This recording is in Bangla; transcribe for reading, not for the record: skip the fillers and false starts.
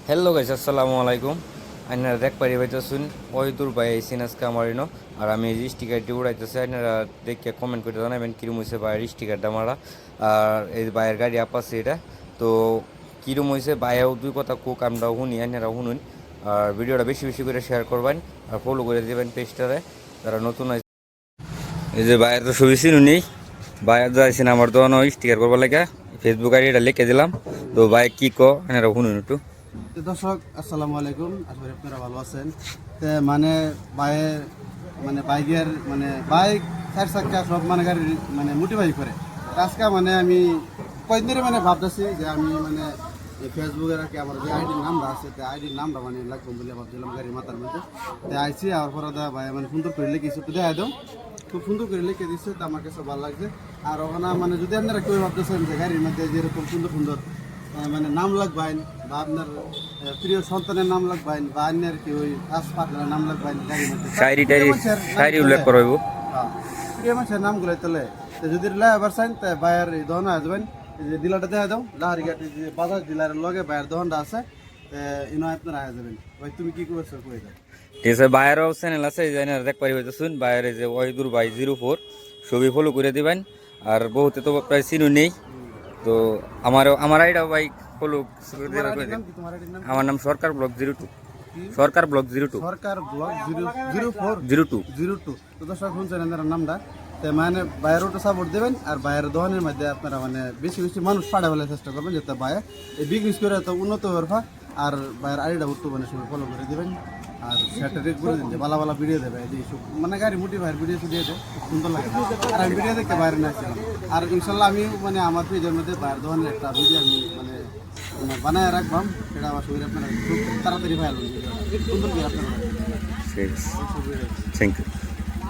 হ্যালো গাইস, আসসালামু আলাইকুম। আপনারা দেখ পারি পাইতেছুন ওইদুর ভাই সিনাসকা মারিনো আর আমি এই স্টিকারটি উড়াইতেছি। আপনারা দেখে কমেন্ট করে জানাবেন কিরম হয়েছে ভাইয়ের স্টিকারটা মারা। আর এই ভাইয়ের গাড়ি আপাচ্ছে এটা তো কিরম হয়েছে ভাইয়াও দুই কথা কোক আমরাও শুনি, আপনারা শুনুন। আর ভিডিওটা বেশি বেশি করে শেয়ার করবেন আর ফলো করে দেবেন পেজটারে যারা নতুন আছে। এই যে ভাইয়ের তো ছবি চিনুনি, ভাইয়ের যাইছেন আমার তো স্টিকার করবার লাগে ফেসবুক আইডি এটা লিখে দিলাম। তো ভাই কি কো আপনারা শুনুন একটু। দর্শক আসসালামু আলাইকুম, আশা করি আপনারা ভালো আছেন। মানে বাইয়ে মানে বাইকের মানে বাইক চার চাক্কা সব মানে গাড়ি মানে মোটিফাই করে আজকে মানে আমি কয়েকদিন ধরে মানে ভাবতেছি যে আমি মানে ফেসবুকের আর কি আমার যে আইডির নামটা আছে আইডির নামটা মানে লাগবে বলে ভাবছিলাম গাড়ির মাথার মধ্যে। আইসি আর পরে ভাই মানে সুন্দর করে লিখেছি, একটু দেখা দাও, খুব সুন্দর করে লিখে দিচ্ছে, তো আমার কাছে ভালো লাগছে। আর ওখানে মানে যদি আপনারা কেউ ভাবতেছেন যে গাড়ির মধ্যে যেরকম সুন্দর সুন্দর মানে নাম লাগবেন বা আপনার প্রিয় সন্তানের নাম লাগবেন বা অন্যের কি ওই হাসপাতালের নাম লাগবেন গাড়ির মধ্যে শায়রি উল্লেখ করব। প্রিয় মানুষের নামগুলো তাহলে যদি লাইবার চান তাই বাইরের এই দহন আসবেন, যে ডিলারটা দেখা দাও লাহারি ঘাটি যে বাজার ডিলারের লগে বাইরের দহনটা আছে, ইনো আপনারা আয়া যাবেন। ভাই তুমি কি করছো কই যাও? ঠিক আছে, বাইরেও চ্যানেল আছে দেখ পারি হইতেছুন বাইরে যে ওয়াহিদুর ভাই 04 ছবি ফলো করে দিবেন। আর বহুতে তো প্রায় চিনু নেই, তো আমার আইডাও ভাই ফলো করে তোমার দিবেন। আইডির নাম কি? তোমার আইডির নাম আমার নাম সরকার ব্লগ 02, সরকার ব্লগ 02 সরকার ব্লক 04 02। 02। তো দর্শক শুনছেন এদের নামটা, তো মানে বাইরেও তো সাপোর্ট দেবেন আর বাইরের দোকানের মধ্যে আপনারা মানে বেশি বেশি মানুষ পাঠা ফেলার চেষ্টা করবেন যাতে বাইরে এই বিজনেস করে তো উন্নত হওয়ার আর বাইরের আইডিটা বর্তমানে সবাই ফলো করে দেবেন। আর সেটা রেট করে দিন যে ভালো ভালো ভিডিও দেবে, এই মানে গাড়ি মুটি ভাইয়ের ভিডিও দিয়ে দেয়, খুব সুন্দর লাগে। আর আমি ভিডিও দেখতে বাইরে নিয়ে আসছিলাম, আর ইনশাল্লাহ আমি মানে আমার পেজের মধ্যে বাইরের দোকানের একটা ভিডিও আমি মানে বানায় রাখবাম, সেটা আমার শরীরে আপনারা খুব তাড়াতাড়ি ভাইরাল সুন্দর করে আপনারা। Thank you.